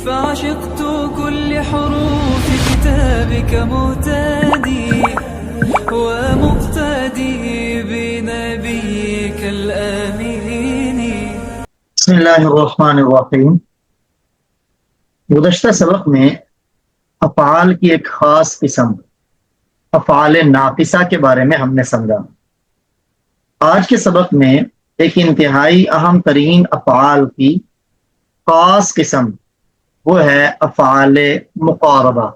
فعشقت كل حروف كتابك مهتدي ومقتدي بنبيك الآمين. بسم اللہ الرحمن الرحیم. گزشتہ سبق میں افعال کی ایک خاص قسم افعال ناقصہ کے بارے میں ہم نے سمجھا. آج کے سبق میں ایک انتہائی اہم ترین افعال کی خاص قسم وہ ہے افعال مقاربہ.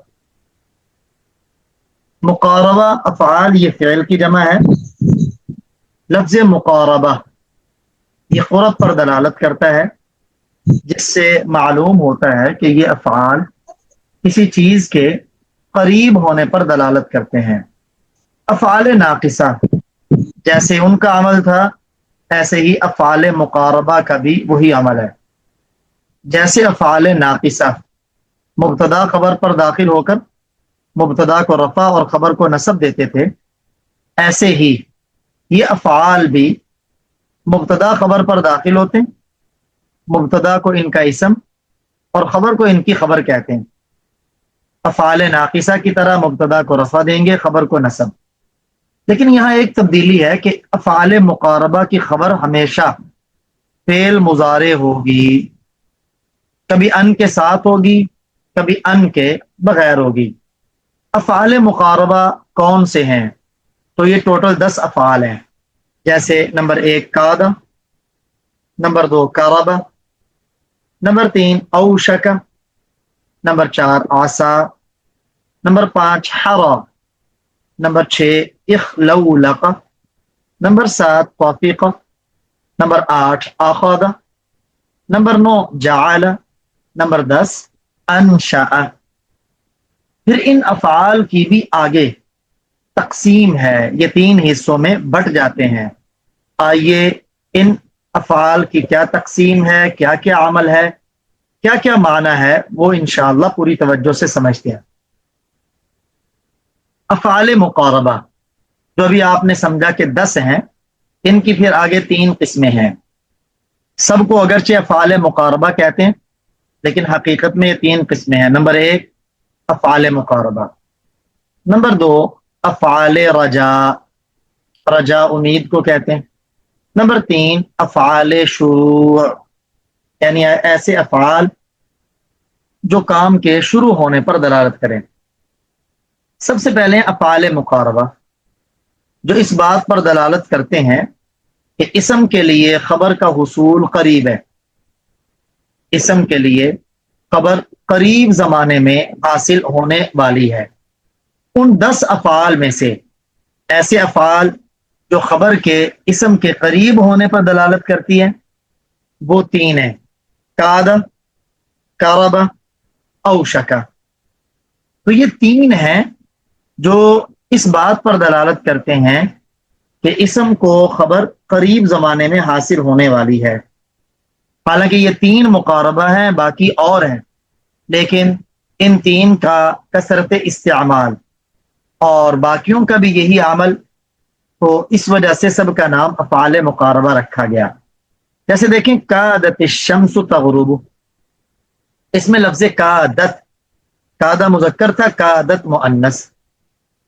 مقاربہ افعال یہ فعل کی جمع ہے. لفظ مقاربہ یہ قرب پر دلالت کرتا ہے، جس سے معلوم ہوتا ہے کہ یہ افعال کسی چیز کے قریب ہونے پر دلالت کرتے ہیں. افعال ناقصہ جیسے ان کا عمل تھا، ایسے ہی افعال مقاربہ کا بھی وہی عمل ہے. جیسے افعال ناقصہ مبتدا خبر پر داخل ہو کر مبتدا کو رفع اور خبر کو نصب دیتے تھے، ایسے ہی یہ افعال بھی مبتدا خبر پر داخل ہوتے ہیں، مبتدا کو ان کا اسم اور خبر کو ان کی خبر کہتے ہیں. افعال ناقصہ کی طرح مبتدا کو رفع دیں گے، خبر کو نصب. لیکن یہاں ایک تبدیلی ہے کہ افعال مقاربہ کی خبر ہمیشہ فعل مضارع ہوگی، کبھی ان کے ساتھ ہوگی، کبھی ان کے بغیر ہوگی. افعال مقاربہ کون سے ہیں؟ تو یہ ٹوٹل 10 افعال ہیں. جیسے نمبر 1 کاد، نمبر 2 قرب، نمبر 3 اوشک، نمبر 4 عصا، نمبر 5 حرا، نمبر 6 اخلولق، نمبر 7 طفق، نمبر 8 اخذ، نمبر 9 جعل، نمبر 10 انشأ. پھر ان افعال کی بھی آگے تقسیم ہے، یہ 3 حصوں میں بٹ جاتے ہیں. آئیے ان افعال کی کیا تقسیم ہے، کیا کیا عمل ہے، کیا کیا معنی ہے، وہ انشاءاللہ پوری توجہ سے سمجھتے ہیں. افعال مقاربہ جو ابھی آپ نے سمجھا کہ 10 ہیں، ان کی پھر آگے 3 قسمیں ہیں. سب کو اگرچہ افعال مقاربہ کہتے ہیں، لیکن حقیقت میں یہ 3 قسمیں ہیں. نمبر 1 افعال مقاربہ، نمبر 2 افعال رجا، رجا امید کو کہتے ہیں، نمبر 3 افعال شروع، یعنی ایسے افعال جو کام کے شروع ہونے پر دلالت کریں. سب سے پہلے افعال مقاربہ جو اس بات پر دلالت کرتے ہیں کہ اسم کے لیے خبر کا حصول قریب ہے. اسم کے لیے خبر قریب زمانے میں حاصل ہونے والی ہے. ان 10 افعال میں سے ایسے افعال جو خبر کے اسم کے قریب ہونے پر دلالت کرتی ہے وہ 3 ہیں: کاد، قرب، اوشکا. تو یہ 3 ہیں جو اس بات پر دلالت کرتے ہیں کہ اسم کو خبر قریب زمانے میں حاصل ہونے والی ہے. حالانکہ یہ 3 مقاربہ ہیں، باقی اور ہیں، لیکن ان 3 کا کثرت استعمال اور باقیوں کا بھی یہی عمل، تو اس وجہ سے سب کا نام افعال مقاربہ رکھا گیا. جیسے دیکھیں کادت الشمس تغرب، اس میں لفظ کادت، کادہ مذکر تھا، کادت مؤنث.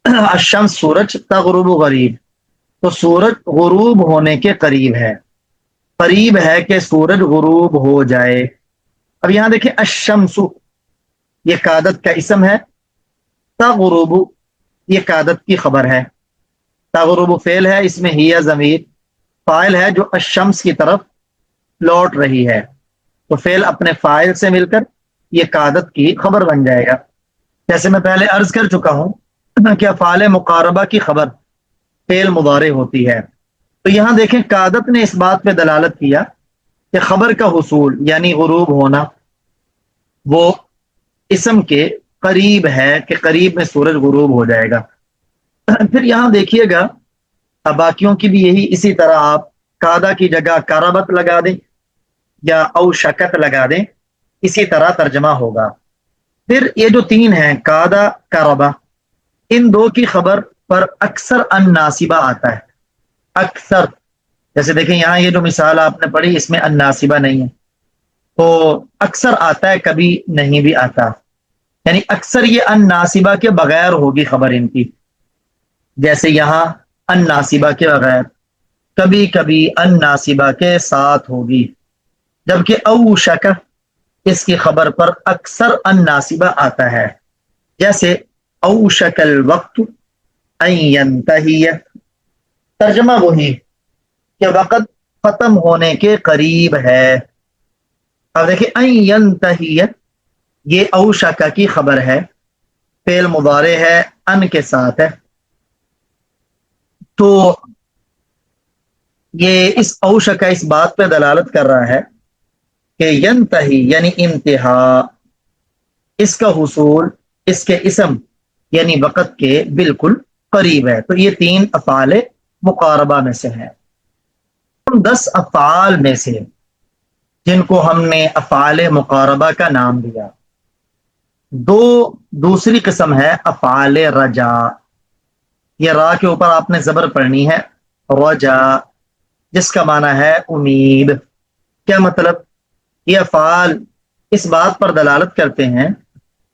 الشمس سورج، تغرب غریب، تو سورج غروب ہونے کے قریب ہے، قریب ہے کہ سورج غروب ہو جائے. اب یہاں دیکھیں الشمس یہ کادت کا اسم ہے، تغرب یہ کادت کی خبر ہے. تغرب فعل ہے، اس میں ہی ضمیر فاعل ہے جو الشمس کی طرف لوٹ رہی ہے، تو فعل اپنے فاعل سے مل کر یہ کادت کی خبر بن جائے گا. جیسے میں پہلے عرض کر چکا ہوں کہ افعال مقاربہ کی خبر فعل مضارع ہوتی ہے. تو یہاں دیکھیں کادت نے اس بات پہ دلالت کیا کہ خبر کا حصول یعنی غروب ہونا وہ اسم کے قریب ہے، کہ قریب میں سورج غروب ہو جائے گا. پھر یہاں دیکھیے گا باقیوں کی بھی یہی اسی طرح آپ کادا کی جگہ کربت لگا دیں یا اوشکت لگا دیں، اسی طرح ترجمہ ہوگا. پھر یہ جو 3 ہیں کادا کربا، ان 2 کی خبر پر اکثر ان ناصبہ آتا ہے، اکثر. جیسے دیکھیں یہاں یہ جو مثال آپ نے پڑھی اس میں ان ناصبہ نہیں ہے، تو اکثر آتا ہے، کبھی نہیں بھی آتا، یعنی اکثر یہ ان ناصبہ کے بغیر ہوگی خبر ان کی، جیسے یہاں ان ناصبہ کے بغیر، کبھی کبھی ان ناصبہ کے ساتھ ہوگی، جبکہ او شک اس کی خبر پر اکثر ان ناصبہ آتا ہے، جیسے او شک الوقت ان ینتہی، ترجمہ وہی کہ وقت ختم ہونے کے قریب ہے۔ اب دیکھیں ان ینتہی یہ او شک کی خبر ہے، فعل مضارع ہے، ان کے ساتھ ہے، تو یہ اس او شک اس بات پہ دلالت کر رہا ہے کہ ینتہی یعنی انتہا، اس کا حصول اس کے اسم یعنی وقت کے بالکل قریب ہے۔ تو یہ 3 افعال مقاربہ میں سے ہیں۔ ان 10 افعال میں سے جن کو ہم نے افعال مقاربہ کا نام دیا، دوسری قسم ہے افعال رجا، یہ را کے اوپر آپ نے زبر پڑھنی ہے، رجا، جس کا معنی ہے امید۔ کیا مطلب؟ یہ افعال اس بات پر دلالت کرتے ہیں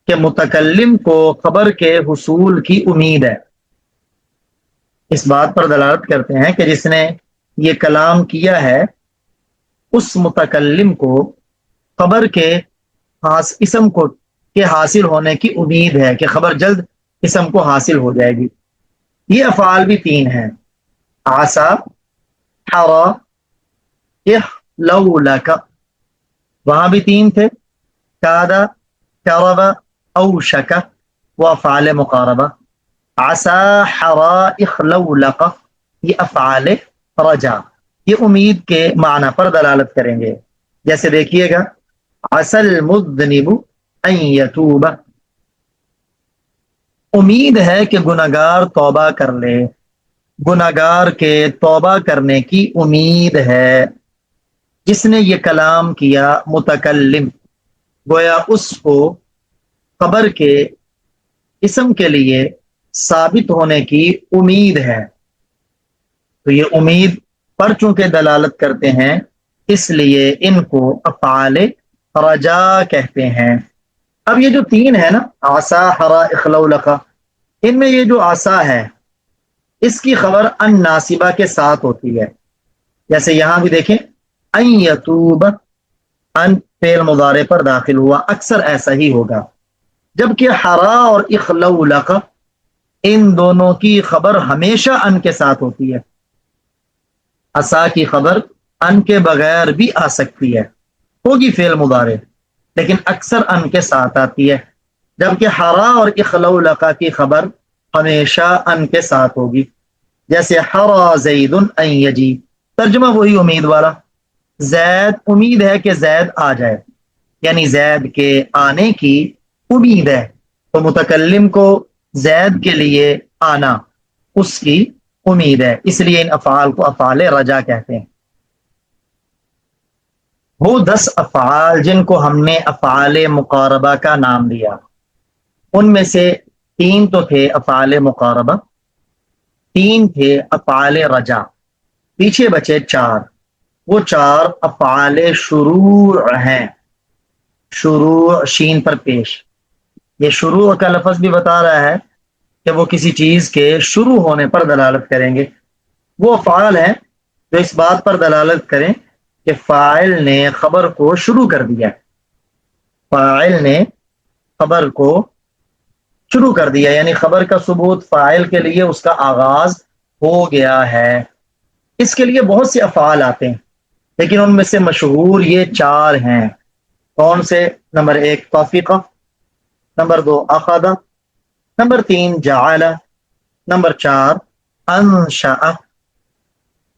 کہ متکلم کو خبر کے حصول کی امید ہے، اس بات پر دلالت کرتے ہیں کہ جس نے یہ کلام کیا ہے اس متکلم کو خبر کے اسم کو کے حاصل ہونے کی امید ہے کہ خبر جلد اسم کو حاصل ہو جائے گی۔ یہ افعال بھی 3 ہیں، عسا، حرا، اخلو لک، وہاں بھی 3 تھے، کادا، کرب، اوشک، وہ افعال مقاربہ۔ عسا، حرا، اخلو لک یہ افعال رجا، یہ امید کے معنی پر دلالت کریں گے، جیسے دیکھیے گا عسى المذنب ان يتوب، امید ہے کہ گناہگار توبہ کر لے، گناہگار کے توبہ کرنے کی امید ہے۔ جس نے یہ کلام کیا متکلم، گویا اس کو خبر کے اسم کے لیے ثابت ہونے کی امید ہے، تو یہ امید پر چونکہ دلالت کرتے ہیں اس لیے ان کو افعال رجا کہتے ہیں۔ اب یہ جو 3 ہے نا، عسا، حرا، اخلو لک، ان میں یہ جو عسا ہے اس کی خبر ان ناصبہ کے ساتھ ہوتی ہے، جیسے یہاں بھی دیکھیں ان یتوب، ان فعل مضارع پر داخل ہوا، اکثر ایسا ہی ہوگا، جبکہ حرا اور اخلو لک ان دونوں کی خبر ہمیشہ ان کے ساتھ ہوتی ہے۔ عسا کی خبر ان کے بغیر بھی آ سکتی ہے، ہوگی فعل مضارع، لیکن اکثر ان کے ساتھ آتی ہے، جبکہ حرا اور اخلو لقا کی خبر ہمیشہ ان کے ساتھ ہوگی، جیسے حرا زید ان یجی، ترجمہ وہی امید والا، زید امید ہے کہ زید آ جائے، یعنی زید کے آنے کی امید ہے، تو متکلم کو زید کے لیے آنا اس کی امید ہے، اس لیے ان افعال کو افعال رجا کہتے ہیں۔ وہ 10 افعال جن کو ہم نے افعال مقاربہ کا نام دیا، ان میں سے 3 تو تھے افعال مقاربہ، 3 تھے افعال رجا، پیچھے بچے 4، وہ 4 افعال شروع ہیں، شروع شین پر پیش، یہ شروع کا لفظ بھی بتا رہا ہے کہ وہ کسی چیز کے شروع ہونے پر دلالت کریں گے، وہ افعال ہیں جو اس بات پر دلالت کریں کہ فاعل نے خبر کو شروع کر دیا، فاعل نے خبر کو شروع کر دیا، یعنی خبر کا ثبوت فاعل کے لیے اس کا آغاز ہو گیا ہے۔ اس کے لیے بہت سے افعال آتے ہیں، لیکن ان میں سے مشہور یہ 4 ہیں۔ کون سے؟ نمبر 1 توفیقہ، نمبر 2 اخذ، نمبر 3 جعل، نمبر 4 انشأ۔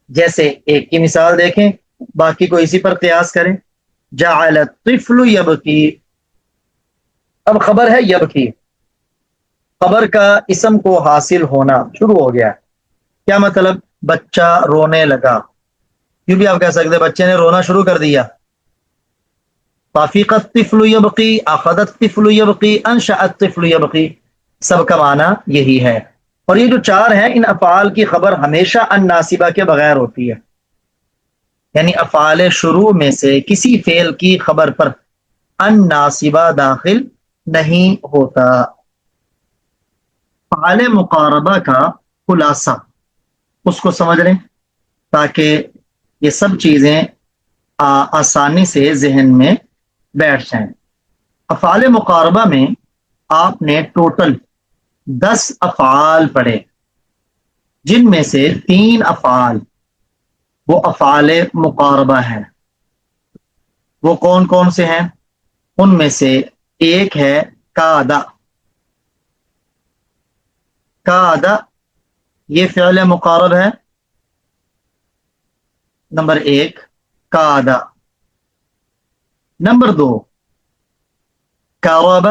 جیسے ایک کی مثال دیکھیں، باقی کو اسی پر قیاس کریں، جعل الطفل یبکی، اب خبر ہے یبکی، خبر کا اسم کو حاصل ہونا شروع ہو گیا، کیا مطلب؟ بچہ رونے لگا، کیوں بھی آپ کہہ سکتے بچے نے رونا شروع کر دیا۔ طفق الطفل یبکی، اخذ الطفل یبکی، انشأ الطفل یبکی، سب کا معنی یہی ہے۔ اور یہ جو 4 ہیں ان افعال کی خبر ہمیشہ ان ناصبہ کے بغیر ہوتی ہے، یعنی افعال شروع میں سے کسی فعل کی خبر پر ان ناصبہ داخل نہیں ہوتا۔ افعال مقاربہ کا خلاصہ اس کو سمجھ لیں تاکہ یہ سب چیزیں آسانی سے ذہن میں بیٹھ جائیں۔ افعال مقاربہ میں آپ نے ٹوٹل 10 افعال پڑھے، جن میں سے 3 افعال وہ افعال مقاربہ ہیں۔ وہ کون کون سے ہیں؟ ان میں سے ایک ہے کادا۔ کادا یہ فعل مقارب ہے، نمبر 1 کادا۔ نمبر 2 قرب۔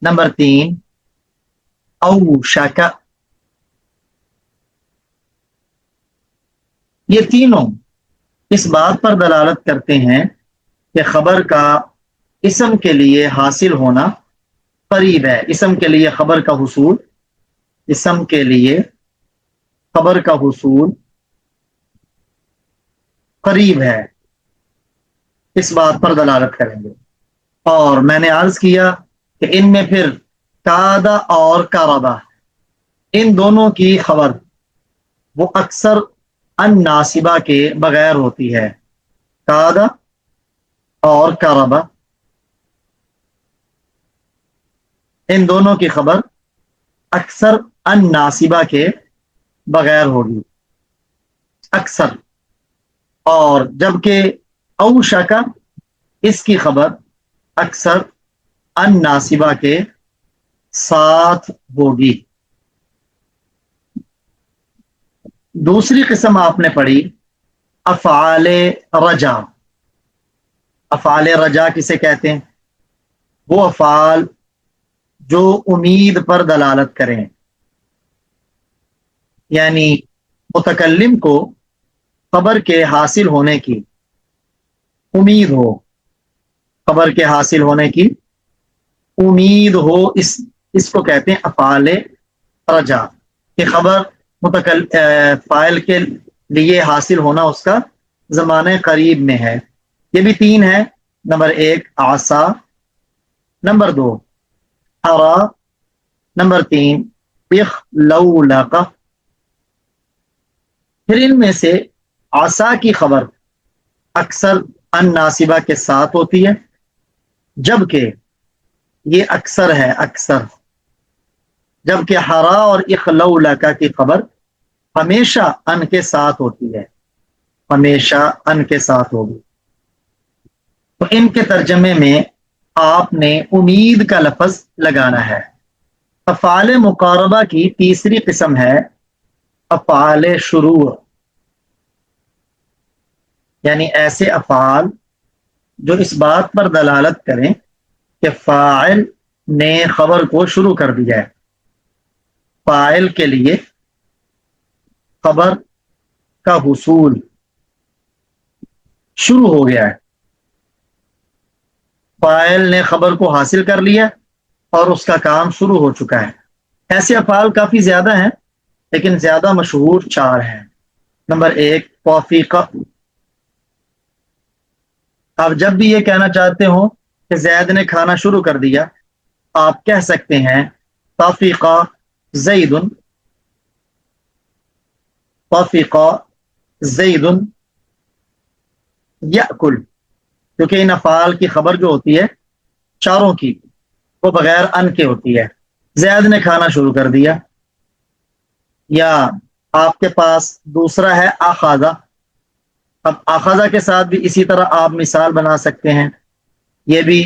نمبر 3 اوشک۔ یہ تینوں اس بات پر دلالت کرتے ہیں کہ خبر کا اسم کے لیے حاصل ہونا قریب ہے۔ اسم کے لیے خبر کا حصول، اسم کے لیے خبر کا حصول قریب ہے، اس بات پر دلالت کریں گے۔ اور میں نے عرض کیا کہ ان میں پھر کادا اور قربا، ان دونوں کی خبر وہ اکثر ان ناصبہ کے بغیر ہوتی ہے۔ کادا اور قربا، ان دونوں کی خبر اکثر ان ناصبہ کے بغیر ہوگی، اکثر۔ اور جبکہ اوشکا، اس کی خبر اکثر ان ناصبہ کے ساتھ ہوگی۔ دوسری قسم آپ نے پڑھی افعال رجا۔ افعال رجا کسے کہتے ہیں؟ وہ افعال جو امید پر دلالت کریں، یعنی متکلم کو خبر کے حاصل ہونے کی امید ہو، خبر کے حاصل ہونے کی امید ہو، اس کو کہتے ہیں افعال رجا، کہ خبر فاعل کے لیے حاصل ہونا اس کا زمانہ قریب میں ہے۔ یہ بھی 3 ہے، نمبر 1 عسا، نمبر 2 ارا، نمبر 3 اخلولق۔ پھر ان میں سے عسا کی خبر اکثر ان ناصبہ کے ساتھ ہوتی ہے، جبکہ یہ اکثر ہے، اکثر، جبکہ ہرا اور اخلولق کی خبر ہمیشہ ان کے ساتھ ہوتی ہے، ہمیشہ ان کے ساتھ ہوگی۔ تو ان کے ترجمے میں آپ نے امید کا لفظ لگانا ہے۔ افعال مقاربہ کی تیسری قسم ہے افعال شروع، یعنی ایسے افعال جو اس بات پر دلالت کریں کہ فاعل نے خبر کو شروع کر دیا ہے، فاعل کے لیے خبر کا حصول شروع ہو گیا ہے، فاعل نے خبر کو حاصل کر لیا اور اس کا کام شروع ہو چکا ہے۔ ایسے افعال کافی زیادہ ہیں، لیکن زیادہ مشہور 4 ہیں۔ نمبر 1 توفیقہ۔ آپ جب بھی یہ کہنا چاہتے ہو کہ زید نے کھانا شروع کر دیا، آپ کہہ سکتے ہیں توفیقہ زید، توفیقہ زید یأکل، کیونکہ ان افعال کی خبر جو ہوتی ہے چاروں کی وہ بغیر ان کے ہوتی ہے۔ زید نے کھانا شروع کر دیا، یا آپ کے پاس دوسرا ہے آخذہ۔ اب آخذہ کے ساتھ بھی اسی طرح آپ مثال بنا سکتے ہیں، یہ بھی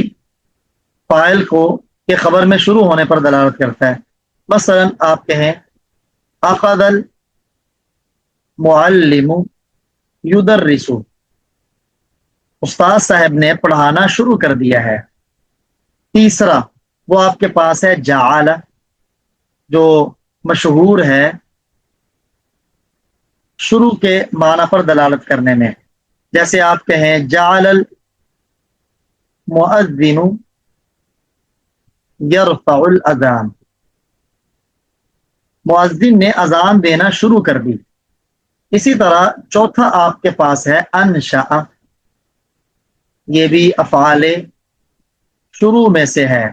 فاعل کو کہ خبر میں شروع ہونے پر دلالت کرتا ہے۔ مثلا آپ کہیں اخذ المعلم یدرس، استاد صاحب نے پڑھانا شروع کر دیا ہے۔ تیسرا وہ آپ کے پاس ہے جعل، جو مشہور ہے شروع کے معنی پر دلالت کرنے میں، جیسے آپ کہیں جعل المؤذن یرفع الاذان، مؤذن نے اذان دینا شروع کر دی. اسی طرح چوتھا آپ کے پاس ہے انشاء. یہ بھی افعال شروع میں سے ہے.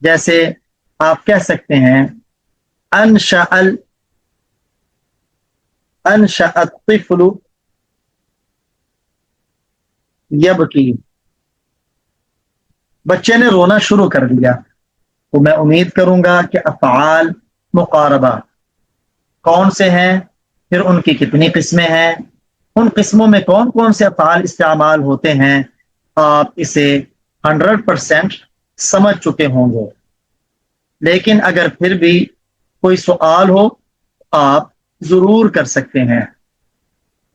جیسے آپ کہہ سکتے ہیں انشاء الطفل یبکی. بچے نے رونا شروع کر دیا. تو میں امید کروں گا کہ افعال مقاربہ کون سے ہیں، پھر ان کی کتنی قسمیں ہیں، ان قسموں میں کون کون سے افعال استعمال ہوتے ہیں، آپ اسے 100% سمجھ چکے ہوں گے. لیکن اگر پھر بھی کوئی سوال ہو آپ ضرور کر سکتے ہیں.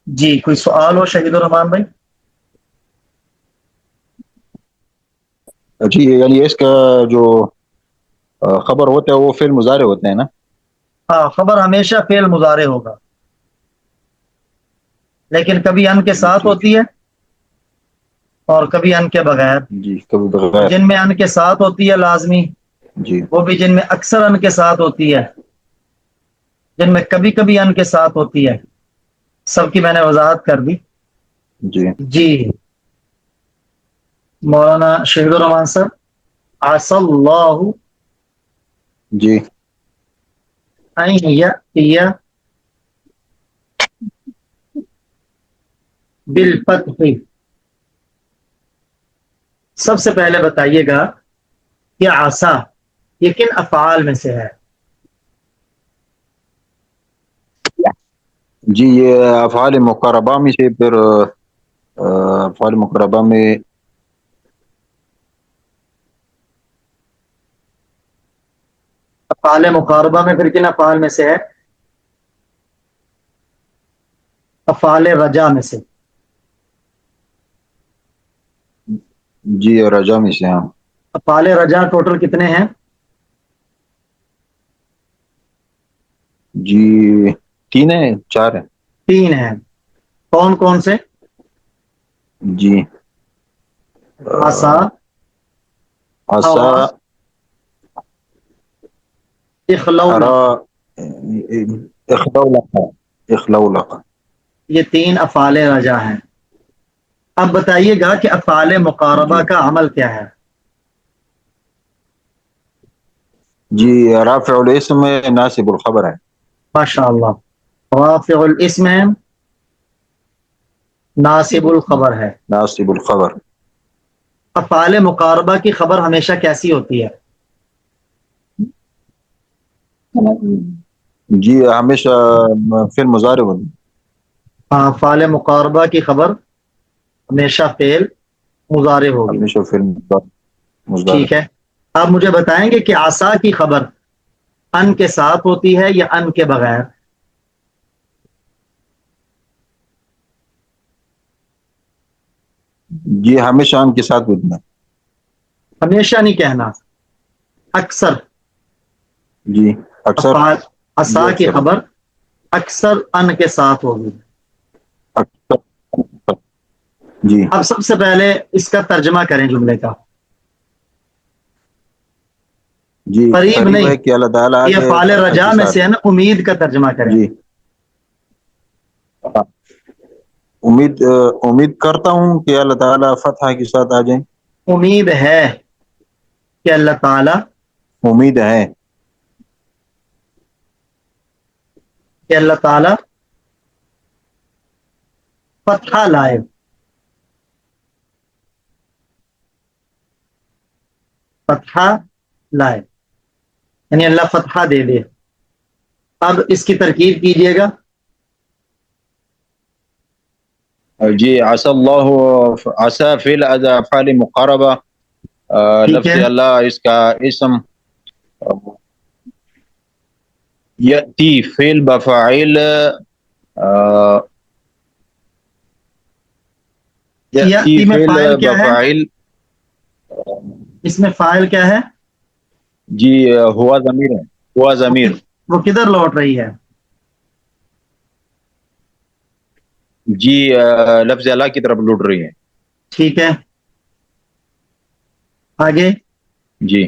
جی کوئی سوال ہو شہید الرحمان بھائی؟ جی یعنی اس کا جو خبر ہوتا ہے وہ فعل مضارع ہوتے ہیں نا؟ ہاں، خبر ہمیشہ فعل مضارع ہوگا، لیکن کبھی ان کے ساتھ جی ہوتی ہے اور کبھی ان کے بغیر. جی کبھی بغیر. جن میں ان کے ساتھ ہوتی ہے لازمی، جی وہ بھی جن میں اکثر ان کے ساتھ ہوتی ہے، جن میں کبھی کبھی ان کے ساتھ ہوتی ہے. سب کی میں نے وضاحت کر دی. جی جی مولانا شہید الرحمان صاحب، عسى الله جی ان يأتي بالفتح. سب سے پہلے بتائیے گا کہ عسا یہ کن افعال میں سے ہے؟ جی یہ افعال مقربہ میں سے، پھر افعال مقربہ میں افعال مقاربہ میں پھر کن افعال میں سے ہے؟ افعال رجا میں سے. جی رجا میں سے. ہاں افعال رجا ٹوٹل کتنے ہیں؟ جی 3 ہیں 4 ہیں. 3 ہیں. کون کون سے؟ جی عسا، عسا، ہوا، اخلونا. ارا، اخلولق. اخلولق. یہ 3 افعال رجا ہیں. اب بتائیے گا کہ افعال مقاربہ جی کا عمل کیا ہے؟ جی رافع الاسم ناصب الخبر ہے. ماشاء اللہ. رافع الاسم ناصب الخبر ہے. ناصب الخبر. افعال مقاربہ کی خبر ہمیشہ کیسی ہوتی ہے؟ جی ہمیشہ فعل مضارع ہوتے ہیں. افعال مقاربہ کی خبر ہمیشہ فعل مضارع ہوگی. ہمیشہ فعل مضارع. ٹھیک ہے. آپ مجھے بتائیں گے کہ عسا کی خبر ان کے ساتھ ہوتی ہے یا ان کے بغیر؟ جی ہمیشہ ان کے ساتھ ہوتے ہیں. ہمیشہ نہیں کہنا، اکثر. جی اکثر. افعال جی عسا کی اکثر. خبر اکثر ان کے ساتھ ہوگی. اکثر. جی اب سب سے پہلے اس کا ترجمہ کریں جملے کا. جی قریب قریب نہیں، ہے کہ اللہ تعالیٰ یہ آگے افعال ان رجا کے میں ساتھ. سے ہے نا، امید کا ترجمہ کریں. جی امید امید کرتا ہوں کہ اللہ تعالیٰ فتح کے ساتھ آ جائیں. امید ہے کہ اللہ تعالی، امید ہے کہ اللہ تعالی فتح لائے. فتح لائے یعنی اللہ فتح دے دے. اب اس کی ترکیب کیجئے گا. جی عسى اللہ، عسى فعل افعال مقاربہ، ٹھیک لفظ ہے. اللہ اس کا اسم، یأتی فعل بفاعل، یأتی یاتی میں فعل فاعل کیا ہے؟ بفاعل. اس میں فاعل کیا ہے؟ جی ہوا ضمیر ہے. ہوا ضمیر. وہ کدھر لوٹ رہی ہے؟ جی لفظ اللہ کی طرف لوٹ رہی ہے. ٹھیک ہے. آگے. جی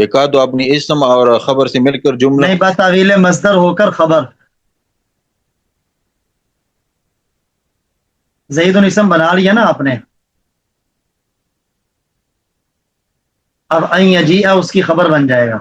ایک آدھ اپنی اسم اور خبر سے مل کر جملہ. نہیں، بات تعویل مصدر ہو کر خبر. زید اسم بنا لیا نا آپ نے، اب ان یجیء اس کی خبر بن جائے گا.